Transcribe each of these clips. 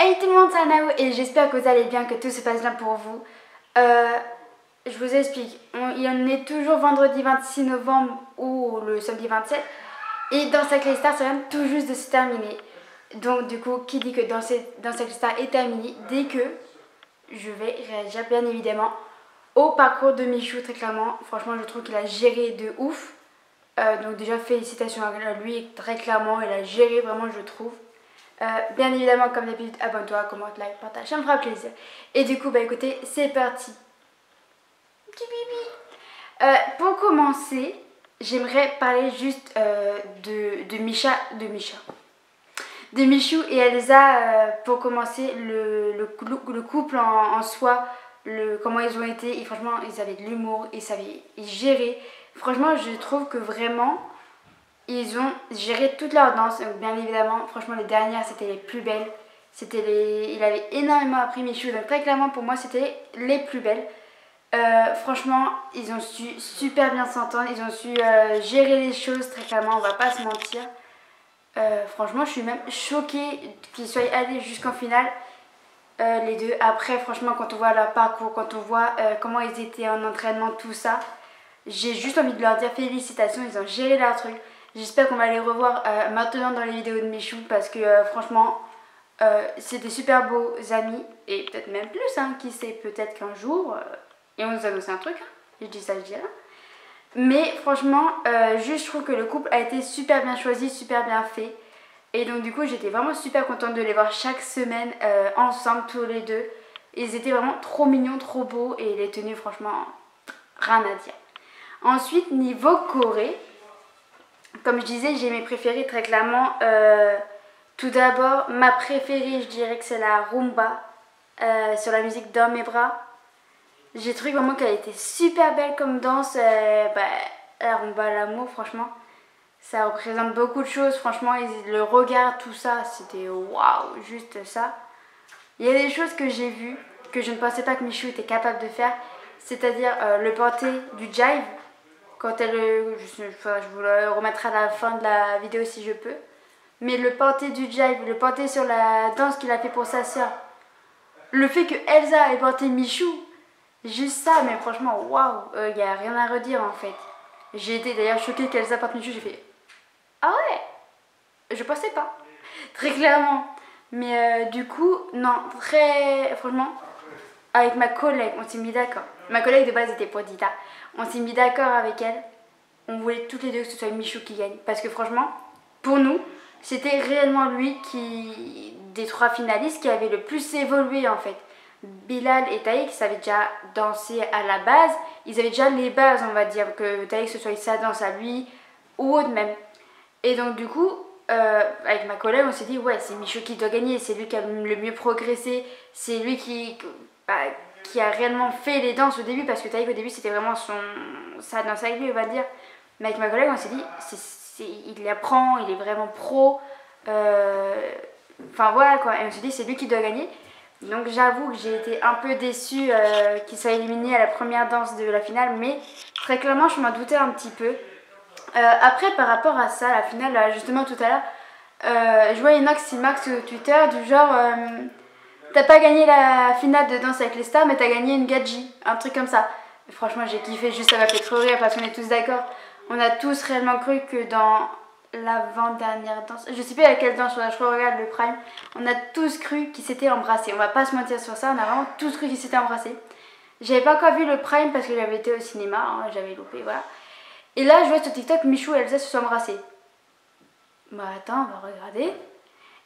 Hey tout le monde, c'est Nao et j'espère que vous allez bien, que tout se passe bien pour vous. Je vous explique, il en est toujours vendredi 26 novembre ou le samedi 27 et dans Cycling Star ça vient tout juste de se terminer. Donc du coup, qui dit que dans Cycling Star est terminé, dès que je vais réagir bien évidemment au parcours de Michou très clairement. Franchement je trouve qu'il a géré de ouf. Donc déjà félicitations à lui, très clairement il a géré vraiment je trouve. Bien évidemment, comme d'habitude, abonne-toi, commente, like, partage, ça me fera plaisir. Et du coup, bah écoutez, c'est parti. Pour commencer, j'aimerais parler juste de Michou et Elsa. Pour commencer, le couple en soi, comment ils ont été. Et franchement, ils avaient de l'humour, ils géraient. Franchement, je trouve que vraiment, ils ont géré toute leur danse, donc bien évidemment, franchement les dernières c'était les plus belles. Il avait énormément appris Michou, donc très clairement pour moi c'était les plus belles. Franchement, ils ont su super bien s'entendre, ils ont su gérer les choses très clairement, on va pas se mentir. Franchement, je suis même choquée qu'ils soient allés jusqu'en finale, les deux. Après, franchement, quand on voit leur parcours, quand on voit comment ils étaient en entraînement, tout ça, j'ai juste envie de leur dire félicitations, ils ont géré leur truc. J'espère qu'on va les revoir maintenant dans les vidéos de Michou parce que franchement, c'est des super beaux amis et peut-être même plus, hein, qui sait, peut-être qu'un jour, et on nous annonce un truc, hein, je dis ça, je dis rien. Mais franchement, juste je trouve que le couple a été super bien choisi, super bien fait. Et donc du coup, j'étais vraiment super contente de les voir chaque semaine ensemble, tous les deux. Ils étaient vraiment trop mignons, trop beaux et les tenues, franchement, rien à dire. Ensuite, niveau Corée, comme je disais, j'ai mes préférés très clairement. Tout d'abord, ma préférée, je dirais que c'est la rumba sur la musique Dans mes bras. J'ai trouvé vraiment qu'elle était super belle comme danse. La rumba, l'amour, franchement, ça représente beaucoup de choses. Franchement, le regard, tout ça, c'était waouh, juste ça. Il y a des choses que j'ai vues que je ne pensais pas que Michou était capable de faire, c'est-à-dire le porté du jive. Quand elle, je vous le remettrai à la fin de la vidéo si je peux. Mais le porté du jive, le porté sur la danse qu'il a fait pour sa soeur. Le fait que Elsa ait porté Michou, juste ça, mais franchement, waouh, il n'y a rien à redire en fait. J'ai été d'ailleurs choquée qu'Elsa porte Michou, j'ai fait ah ouais, je pensais pas, très clairement. Mais du coup, non, très franchement, avec ma collègue, on s'est mis d'accord. Ma collègue de base était pour Dita. On s'est mis d'accord avec elle. On voulait toutes les deux que ce soit Michou qui gagne. Parce que franchement, pour nous, c'était réellement lui des trois finalistes qui avait le plus évolué en fait. Bilal et Taïk savaient déjà danser à la base. Ils avaient déjà les bases, on va dire. Que Taïk, ce soit sa danse à lui ou autre même. Et donc du coup, avec ma collègue, on s'est dit ouais, c'est Michou qui doit gagner. C'est lui qui a le mieux progressé. C'est lui qui a réellement fait les danses au début, parce que Taïk au début c'était vraiment sa danse avec lui, on va dire. Mais avec ma collègue on s'est dit il apprend, il est vraiment pro, enfin voilà quoi, et on s'est dit c'est lui qui doit gagner. Donc j'avoue que j'ai été un peu déçue qu'il soit éliminé à la première danse de la finale, mais très clairement je m'en doutais un petit peu. Après par rapport à ça, la finale, justement tout à l'heure, je vois Inox qui marque sur Twitter du genre t'as pas gagné la finale de Danse avec les stars, mais t'as gagné une gadji, un truc comme ça. Et franchement, j'ai kiffé, juste ça m'a fait trop rire parce qu'on est tous d'accord. On a tous réellement cru que dans l'avant-dernière danse, je sais plus à quelle danse, je regarde le prime, on a tous cru qu'ils s'étaient embrassés. On va pas se mentir sur ça, on a vraiment tous cru qu'ils s'étaient embrassés. J'avais pas encore vu le prime parce que j'avais été au cinéma, hein, j'avais loupé, voilà. Et là, je vois sur TikTok Michou et Elsa se sont embrassés. Bah attends, on va regarder.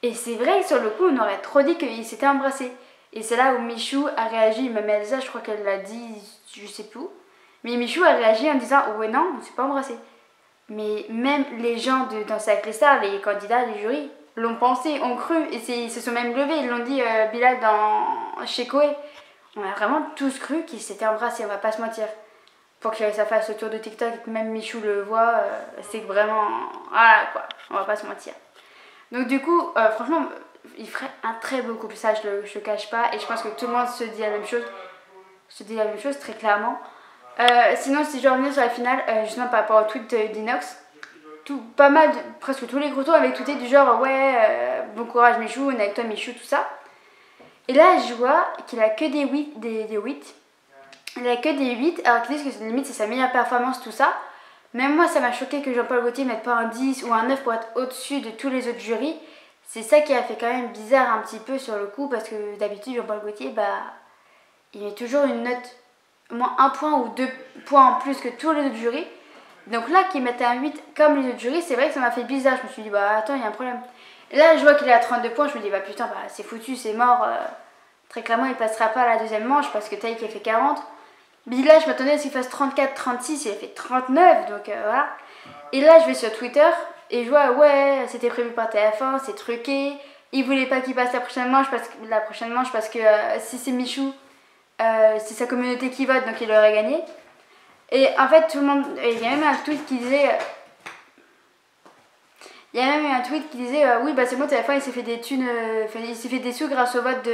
Et c'est vrai que sur le coup, on aurait trop dit qu'ils s'étaient embrassés. Et c'est là où Michou a réagi, même Elsa, je crois qu'elle l'a dit, je sais plus. Mais Michou a réagi en disant oh ouais, non, on s'est pas embrassés. Mais même les gens de Danse avec les stars, les candidats, les jurys, l'ont pensé, ont cru, et ils se sont même levés, ils l'ont dit Bilal chez Koé. On a vraiment tous cru qu'ils s'étaient embrassés, on va pas se mentir. Pour que ça fasse le tour de TikTok et que même Michou le voit, c'est que vraiment, voilà quoi, on va pas se mentir. Donc du coup, franchement, il ferait un très beau couple, ça je le cache pas, et je pense que tout le monde se dit la même chose, très clairement. Sinon, si je revenais sur la finale, justement par rapport au tweet d'Inox, pas mal, presque tous les gros tours avaient tweeté du genre ouais, bon courage Michou, on est avec toi Michou, tout ça. Et là, je vois qu'il a que des 8, des 8. Il a que des 8, alors qu'ils disent que limite c'est sa meilleure performance, tout ça. Même moi, ça m'a choqué que Jean-Paul Gaultier mette pas un 10 ou un 9 pour être au-dessus de tous les autres jurys. C'est ça qui a fait quand même bizarre un petit peu sur le coup, parce que d'habitude, Jean-Paul Gaultier, il met toujours une note, au moins un point ou 2 points en plus que tous les autres jurys. Donc là, qu'il mette un 8 comme les autres jurys, c'est vrai que ça m'a fait bizarre. Je me suis dit, attends, il y a un problème. Et là, je vois qu'il est à 32 points, je me dis, putain, c'est foutu, c'est mort. Très clairement, il passera pas à la deuxième manche parce que Taïk a fait 40. Mais là, je m'attendais à ce qu'il fasse 34, 36, il a fait 39, donc voilà. Et là, je vais sur Twitter et je vois, ouais, c'était prévu par TF1, c'est truqué. Il voulait pas qu'il passe la prochaine manche parce que si c'est Michou, c'est sa communauté qui vote, donc il aurait gagné. Et en fait, tout le monde. Il y a même un tweet qui disait. Oui, c'est bon, TF1 il s'est fait des thunes. Il s'est fait des sous grâce au vote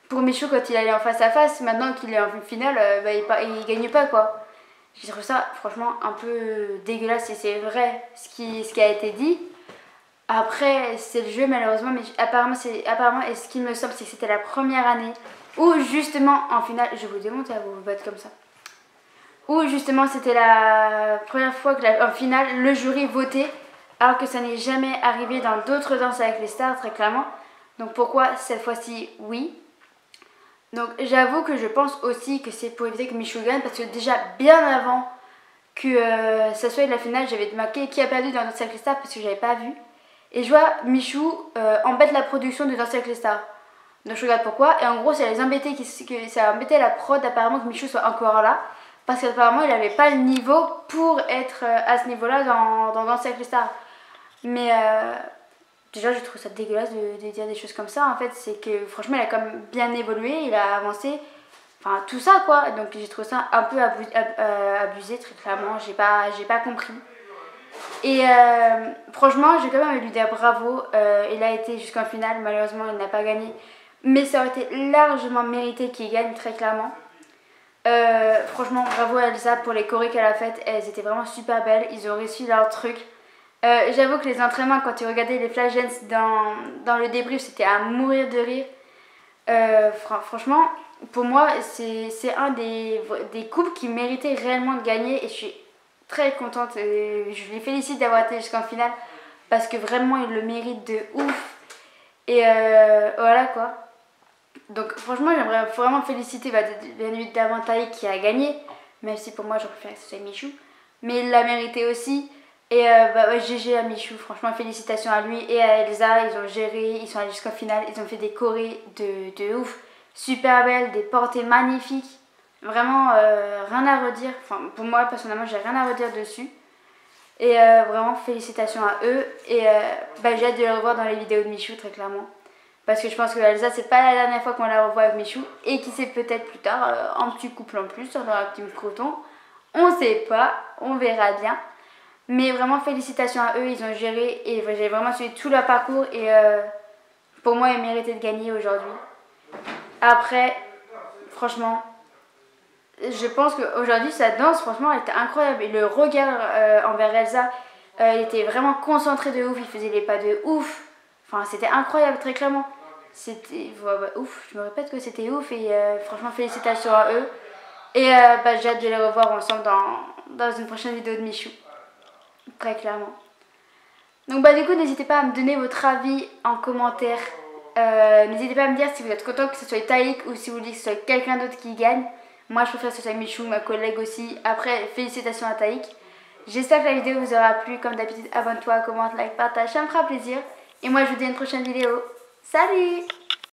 pour Michou quand il allait en face à face. Maintenant qu'il est en finale, il gagne pas quoi. Je trouve ça franchement un peu dégueulasse et c'est vrai ce qui a été dit. Après, c'est le jeu malheureusement, mais apparemment, et ce qui me semble, c'est que c'était la première année où justement en finale. Je vous démonte à vous vote comme ça. Où justement c'était la première fois que en finale le jury votait, alors que ça n'est jamais arrivé dans d'autres danses avec les stars très clairement. Donc pourquoi cette fois-ci oui. Donc j'avoue que je pense aussi que c'est pour éviter que Michou gagne, parce que déjà bien avant que ça soit de la finale, j'avais marqué qui a perdu dans Danse avec les stars parce que j'avais pas vu. Et je vois Michou embête la production de Danse avec les stars. Donc je regarde pourquoi, et en gros ça les embêtait, ça embêtait la prod apparemment que Michou soit encore là. Parce qu'apparemment, il n'avait pas le niveau pour être à ce niveau-là dans Danse avec les stars. Mais déjà, je trouve ça dégueulasse de dire des choses comme ça. En fait, c'est que franchement, il a quand même bien évolué, il a avancé. Enfin, tout ça, quoi. Donc, j'ai trouvé ça un peu abusé, très clairement. J'ai pas compris. Et franchement, j'ai quand même lui dire bravo. Il a été jusqu'en finale. Malheureusement, il n'a pas gagné. Mais ça aurait été largement mérité qu'il gagne, très clairement. Franchement, bravo à Elsa pour les chorés qu'elle a faites. Elles étaient vraiment super belles. Ils ont réussi leur truc. J'avoue que les entraînements, quand tu regardais les flash dance dans le débrief, c'était à mourir de rire. Franchement, pour moi, c'est un des couples qui méritait réellement de gagner. Et je suis très contente. Je les félicite d'avoir été jusqu'en finale. Parce que vraiment, ils le méritent de ouf. Et voilà quoi. Donc franchement, j'aimerais vraiment féliciter bien évidemment Taïk qui a gagné, même si pour moi je préfère que ce soit Michou, mais il l'a mérité aussi. Et GG à Michou, franchement félicitations à lui et à Elsa, ils ont géré, ils sont allés jusqu'au final, ils ont fait des chorés de ouf, super belles, des portées magnifiques, vraiment rien à redire, enfin pour moi personnellement j'ai rien à redire dessus. Et vraiment félicitations à eux et j'ai hâte de les revoir dans les vidéos de Michou très clairement. Parce que je pense que Elsa, c'est pas la dernière fois qu'on la revoit avec Michou. Et qui sait, peut-être plus tard, un petit couple en plus sur leur team Croton. On sait pas, on verra bien. Mais vraiment, félicitations à eux, ils ont géré. Et j'ai vraiment suivi tout leur parcours. Et pour moi, ils méritaient de gagner aujourd'hui. Après, franchement, je pense qu'aujourd'hui, sa danse, franchement, elle était incroyable. Et le regard envers Elsa, il était vraiment concentré de ouf. Il faisait les pas de ouf. Enfin, c'était incroyable, très clairement. C'était ouf, je me répète que c'était ouf et franchement félicitations à eux. Et j'ai hâte de les revoir ensemble dans une prochaine vidéo de Michou. Très clairement. Donc du coup n'hésitez pas à me donner votre avis en commentaire. N'hésitez pas à me dire si vous êtes content que ce soit Taïk ou si vous voulez que ce soit quelqu'un d'autre qui gagne. Moi je préfère que ce soit Michou, ma collègue aussi. Après félicitations à Taïk. J'espère que la vidéo vous aura plu. Comme d'habitude, abonne-toi, commente, like, partage, ça me fera plaisir. Et moi je vous dis à une prochaine vidéo. Salut!